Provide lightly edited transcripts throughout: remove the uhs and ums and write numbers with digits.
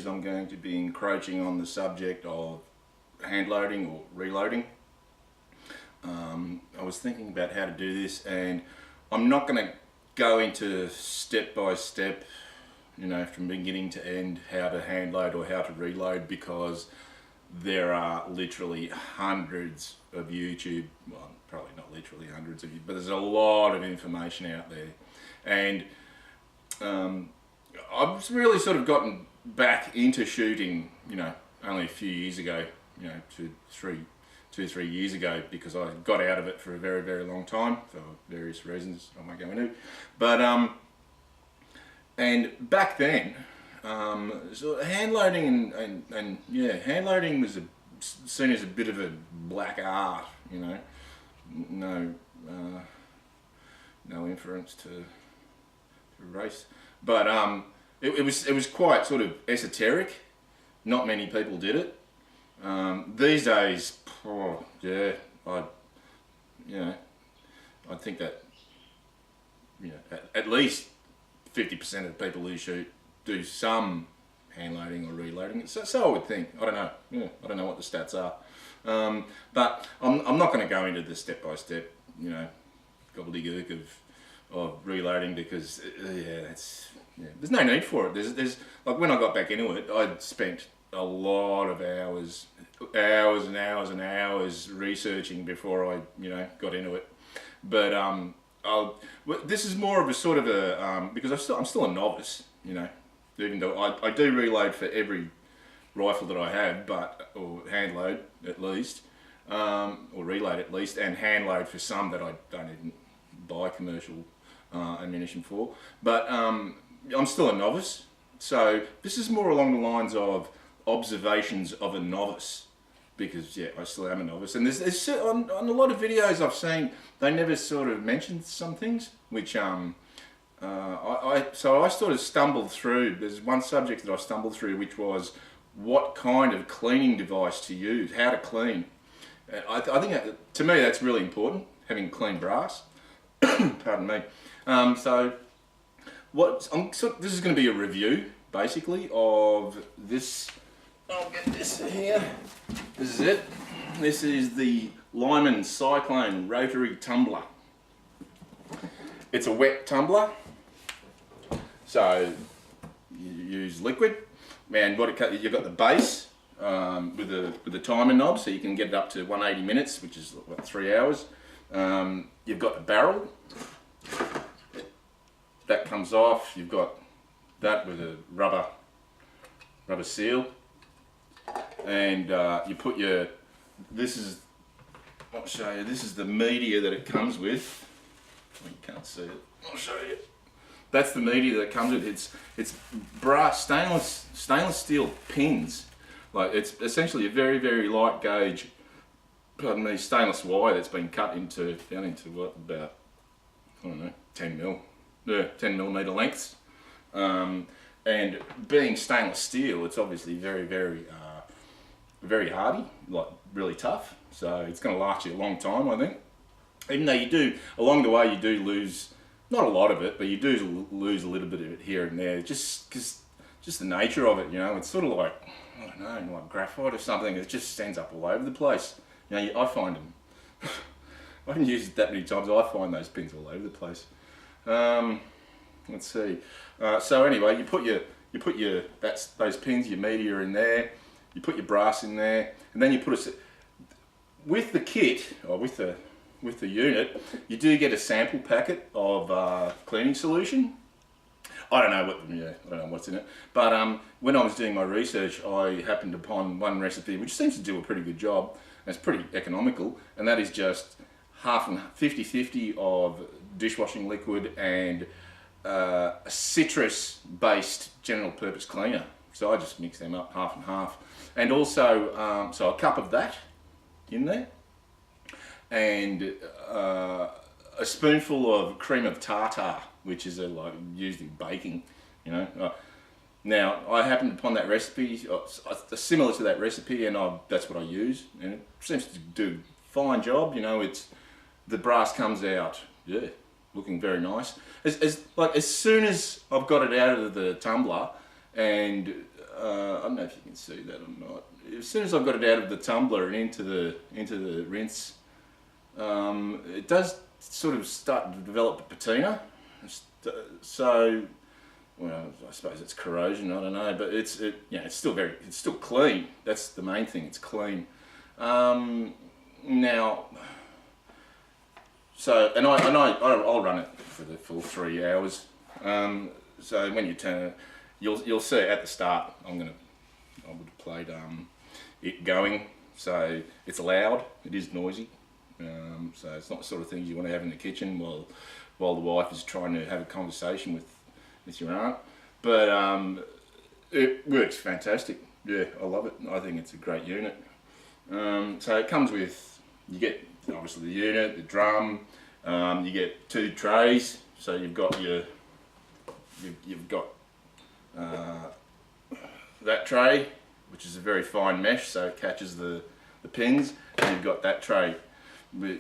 I'm going to be encroaching on the subject of hand loading or reloading. I was thinking about how to do this, and I'm not going to go into step by step, you know, from beginning to end, how to hand load or how to reload, because there are literally hundreds of YouTube, well, probably not literally hundreds of, but there's a lot of information out there. And I've really sort of gotten back into shooting, you know, only a few years ago, you know, two, three years ago, because I got out of it for a very, very long time for various reasons I won't go into. But and back then, so hand loading and yeah, hand loading was seen as a bit of a black art, you know, no inference to race, but it was quite sort of esoteric. Not many people did it. These days, oh, yeah, I think that, you know, at least 50% of people who shoot do some hand loading or reloading. So I would think. I don't know. Yeah, I don't know what the stats are. But I'm not going to go into the step by step, you know, gobbledygook of reloading, because there's no need for it. There's like, when I got back into it, I'd spent a lot of hours and hours researching before I, you know, got into it. But this is more of a sort of a because I'm still a novice, you know, even though I do reload for every rifle that I have, or hand load at least, or reload at least, and hand load for some that I don't even buy commercial ammunition for. But I'm still a novice, so this is more along the lines of observations of a novice, because yeah, I still am a novice. And there's on a lot of videos I've seen, they never sort of mentioned some things, which so I sort of stumbled through. There's one subject that I stumbled through, which was what kind of cleaning device to use, how to clean. I think that, to me, that's really important, having clean brass. Pardon me. So this is going to be a review, basically, of this. I'll get this here. This is it. This is the Lyman Cyclone Rotary Tumbler. It's a wet tumbler, so you use liquid. And you've got the base with the timer knob, so you can get it up to 180 minutes, which is what, 3 hours. You've got the barrel that comes off. You've got that with a rubber seal, and you put your, I'll show you, this is the media that it comes with. Well, you can't see it, I'll show you. That's the media that it comes with. It's brass, stainless steel pins. Like, it's essentially a very, very light gauge, pardon me, stainless wire that's been cut down into what, about, I don't know, 10 millimeter lengths. And being stainless steel, it's obviously very, very, very hardy, like really tough. So it's going to last you a long time, I think. Even though you do, along the way, you do lose, not a lot of it, but you do lose a little bit of it here and there, just the nature of it, you know. It's sort of like, I don't know, like graphite or something. It just stands up all over the place. You know, I find them, I haven't used it that many times, I find those pins all over the place. Let's see. So anyway, you put those pins, your media in there. You put your brass in there, and then you put with the kit, or with the unit, you do get a sample packet of cleaning solution. I don't know what's in it, but when I was doing my research, I happened upon one recipe which seems to do a pretty good job. And it's pretty economical, and that is just 50-50 of dishwashing liquid and a citrus-based general purpose cleaner. So I just mix them up half and half. And also, so a cup of that in there, and a spoonful of cream of tartar, which is like used in baking, you know. Now, I happened upon that recipe, similar to that recipe, and that's what I use, and it seems to do a fine job. You know, the brass comes out, yeah, looking very nice. As soon as I've got it out of the tumbler, and I don't know if you can see that or not. As soon as I've got it out of the tumbler and into the rinse, it does sort of start to develop a patina. So, well, I suppose it's corrosion. I don't know, but it's still clean. That's the main thing. It's clean. Now, so I'll run it for the full 3 hours. So when you turn it, you'll see at the start. I would have played it going. So it's loud. It is noisy. So it's not the sort of things you want to have in the kitchen while the wife is trying to have a conversation with your aunt. But it works fantastic. Yeah, I love it. I think it's a great unit. So it comes with, you get obviously the unit, the drum. You get 2 trays. So you've got that tray, which is a very fine mesh, so it catches the pins, and you've got that tray.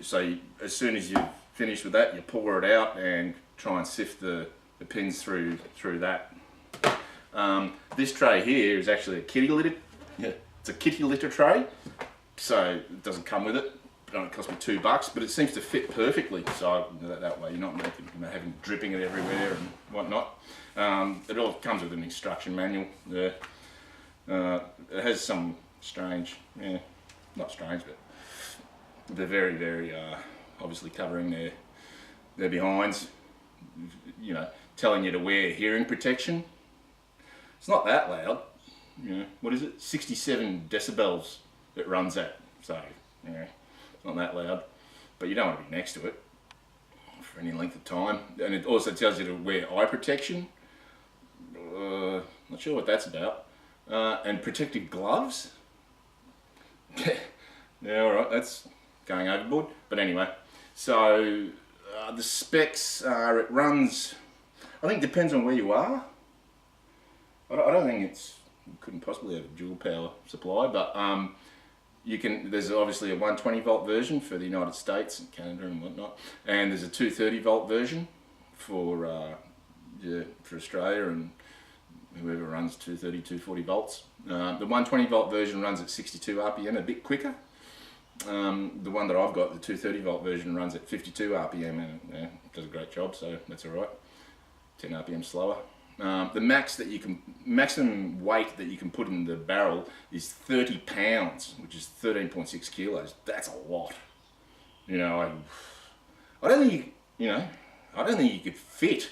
So as soon as you've finished with that, you pour it out and try and sift the pins through that. This tray here is actually a kitty litter. Yeah, it's a kitty litter tray, so it doesn't come with it. It only cost me $2, but it seems to fit perfectly. So that way you're not having dripping it everywhere and whatnot. It all comes with an instruction manual. There, it has some strange, not strange, but they're very, very obviously covering their behinds. You know, telling you to wear hearing protection. It's not that loud. You know, what is it? 67 decibels it runs at. So, yeah. Not that loud, but you don't want to be next to it for any length of time. And it also tells you to wear eye protection. Not sure what that's about. And protective gloves. Yeah, all right, that's going overboard. But anyway, so the specs are, it runs, I think it depends on where you are. I don't think you couldn't possibly have a dual power supply, but there's obviously a 120 volt version for the United States and Canada and whatnot, and there's a 230 volt version for Australia and whoever runs 230, 240 volts. The 120 volt version runs at 62 RPM, a bit quicker. The one that I've got, the 230 volt version, runs at 52 RPM and does a great job, so that's alright. 10 RPM slower. The maximum weight that you can put in the barrel is 30 pounds, which is 13.6 kilos. That's a lot. You know, I don't think you could fit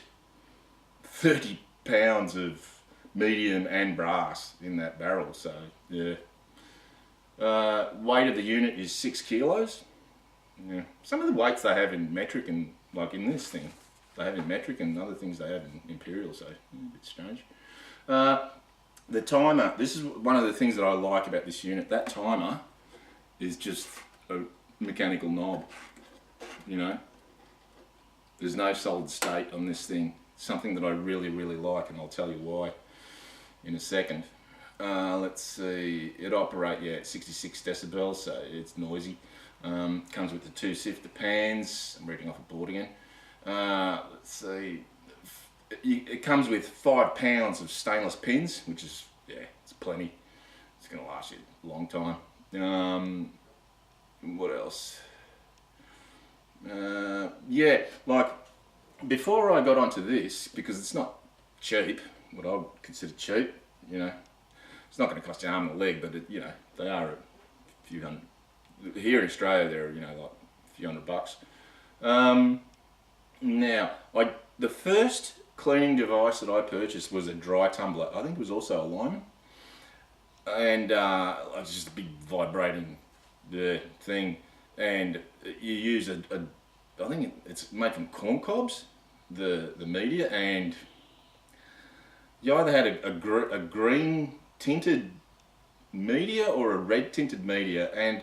30 pounds of medium and brass in that barrel. So yeah. Weight of the unit is 6 kilos. Yeah. Some of the weights they have in metric, and like in this thing, they have in metric, and other things they have in imperial, so a bit strange. The timer, this is one of the things that I like about this unit. That timer is just a mechanical knob, you know. There's no solid state on this thing. Something that I really, really like, and I'll tell you why in a second. Let's see, it operates at 66 decibels, so it's noisy. Comes with the 2 sifter pans. I'm reading off a board again. Let's see, it comes with 5 pounds of stainless pins, which is, it's plenty. It's going to last you a long time. What else? Like before I got onto this, because it's not cheap, what I would consider cheap, you know, it's not going to cost you an arm and a leg, but they are a few hundred. Here in Australia, they're like a few $100. Now, the first cleaning device that I purchased was a dry tumbler. I think it was also a Lyman, and it's just a big vibrating thing. And you use I think it's made from corn cobs, the media, and you either had a green tinted media or a red tinted media, and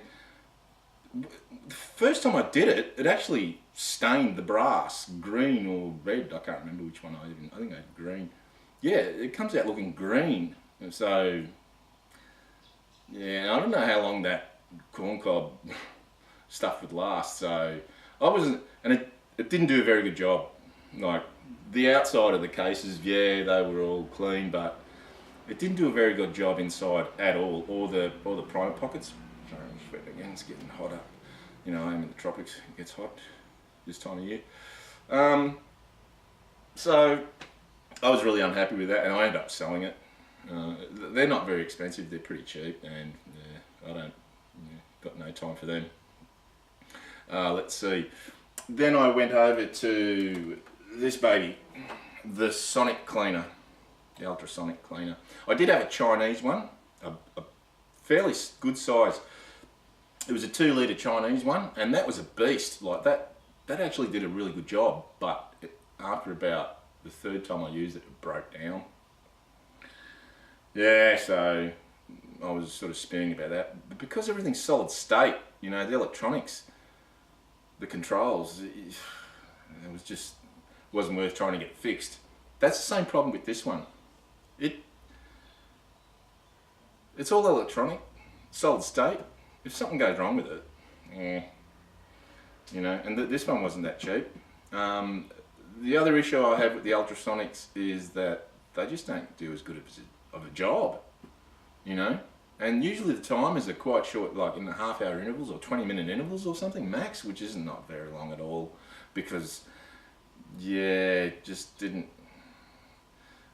the first time I did it, it actually stained the brass green or red. I can't remember which one I think I had green. Yeah, it comes out looking green. And so, yeah, I don't know how long that corncob stuff would last. So I wasn't, and it didn't do a very good job. Like the outside of the cases, yeah, they were all clean, but it didn't do a very good job inside at all, or the primer pockets. Sorry, I'm sweating again. It's getting hotter. You know, I'm in the tropics. It gets hot this time of year. So I was really unhappy with that, and I ended up selling it. They're not very expensive. They're pretty cheap, and I don't got no time for them. Let's see. Then I went over to this baby, the sonic cleaner, the ultrasonic cleaner. I did have a Chinese one, a fairly good size. It was a 2 litre Chinese one, and that was a beast. Like that actually did a really good job, but after about the 3rd time I used it, it broke down. Yeah, so I was sort of spewing about that. But because everything's solid state, you know, the electronics, the controls, it was just wasn't worth trying to get fixed. That's the same problem with this one. It's all electronic, solid state. If something goes wrong with it, you know, and this one wasn't that cheap. The other issue I have with the ultrasonics is that they just don't do as good of a job, you know. And usually the timers are quite short, like in the half-hour intervals or 20-minute intervals or something max, which is not very long at all, because yeah, it just didn't.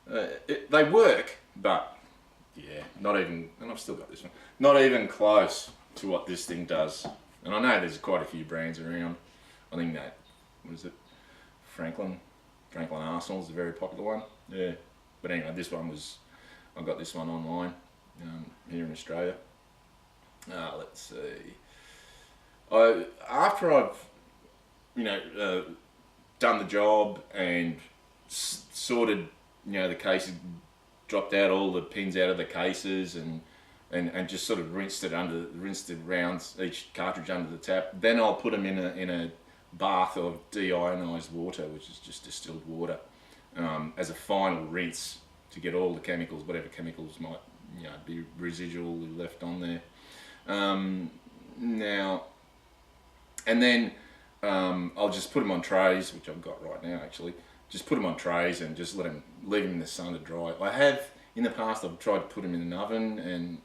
They work, but yeah, not even. And I've still got this one. Not even close to what this thing does. And I know there's quite a few brands around. I think that, what is it? Franklin Arsenal is a very popular one. Yeah, but anyway, this one was. I got this one online here in Australia. Let's see. After I've, you know, done the job and sorted, you know, the cases, dropped out all the pins out of the cases and just sort of rinsed it around each cartridge under the tap. Then I'll put them in a bath of deionized water, which is just distilled water, as a final rinse to get all the chemicals, whatever chemicals might, you know, be residually left on there. Now, and then I'll just put them on trays, which I've got right now actually. Just put them on trays and just leave them in the sun to dry. I have in the past I've tried to put them in an oven, and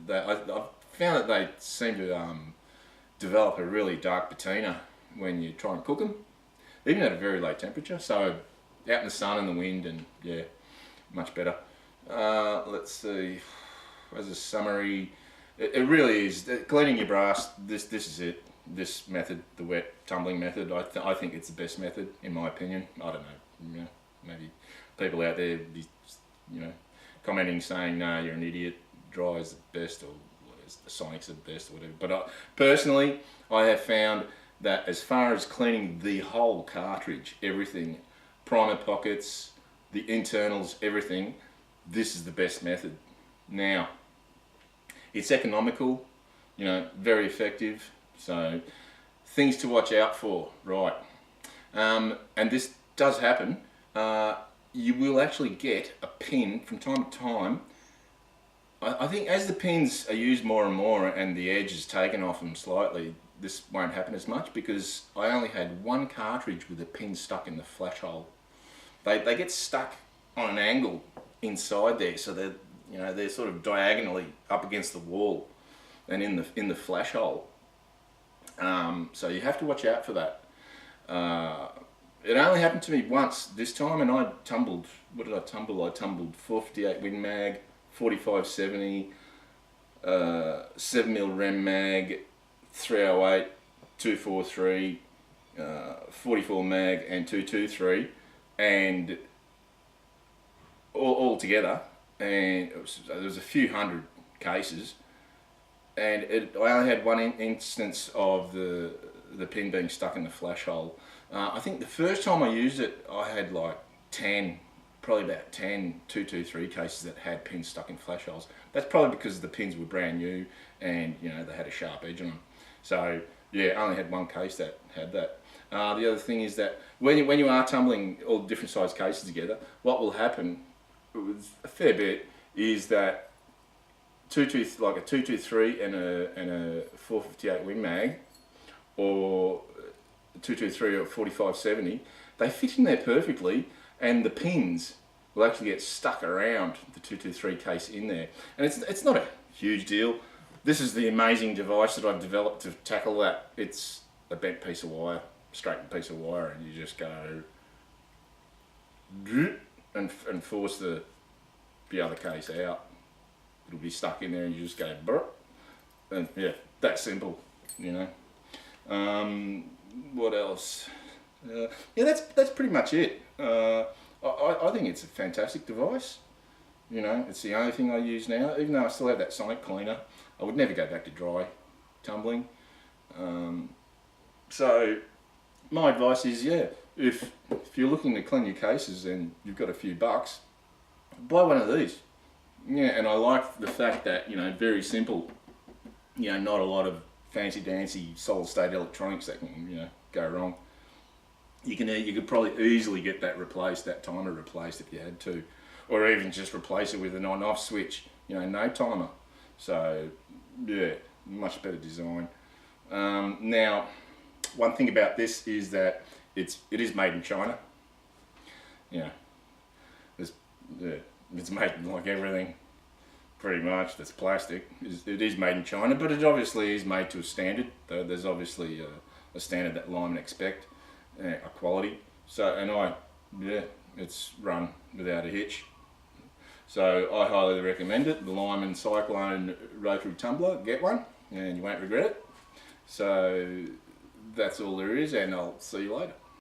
I've found that they seem to develop a really dark patina when you try and cook them, even at a very low temperature. So out in the sun and the wind, and yeah, much better. Let's see. As a summary, it really is cleaning your brass. This is it. This method, the wet tumbling method, I think it's the best method in my opinion. I don't know. You know, maybe people out there, you know, commenting saying, "No, you're an idiot. Dry is the best," or the Sonic's the best, or whatever. But personally, I have found that as far as cleaning the whole cartridge, everything, primer pockets, the internals, everything, this is the best method. Now, it's economical, you know, very effective. So, things to watch out for, right? And this does happen. You will actually get a pin from time to time. I think as the pins are used more and more and the edge is taken off them slightly, this won't happen as much, because I only had one cartridge with a pin stuck in the flash hole. They get stuck on an angle inside there, so they're sort of diagonally up against the wall and in the flash hole. So you have to watch out for that. It only happened to me once this time, and I tumbled. What did I tumble? I tumbled 458 Win Mag, 4570, 7mm Rem Mag, 308, 243, 44 Mag, and 223, and all together. And there was a few hundred cases. And I only had one instance of the pin being stuck in the flash hole. I think the first time I used it, I had like 10, probably about 10 223 cases that had pins stuck in flash holes. That's probably because the pins were brand new and you know they had a sharp edge on them. So yeah, I only had one case that had that. The other thing is that when you are tumbling all different size cases together, what will happen with a fair bit is that like a 223 and a 458 Win Mag, or 223 or 4570, they fit in there perfectly, and the pins will actually get stuck around the 223 case in there. And it's not a huge deal. This is the amazing device that I've developed to tackle that. It's a bent piece of wire, straightened piece of wire, and you just go and force the other case out. It'll be stuck in there and you just go burp. And yeah, that simple, you know. What else? Yeah, that's pretty much it. I think it's a fantastic device. You know, it's the only thing I use now. Even though I still have that sonic cleaner, I would never go back to dry tumbling. So my advice is, yeah, if you're looking to clean your cases and you've got a few bucks, buy one of these. Yeah, and I like the fact that, you know, very simple. You know, not a lot of fancy dancy solid state electronics that can, you know, go wrong. You could probably easily get that replaced, that timer replaced if you had to, or even just replace it with an on-off switch. You know, no timer. So yeah, much better design. Now, one thing about this is that it is made in China. You know, it's made like everything, pretty much, that's plastic. It is made in China, but it obviously is made to a standard. There's obviously a standard that linemen expect, a quality. So, and it's run without a hitch. So I highly recommend it. The Lyman Cyclone Rotary Tumbler, get one, and you won't regret it. So that's all there is, and I'll see you later.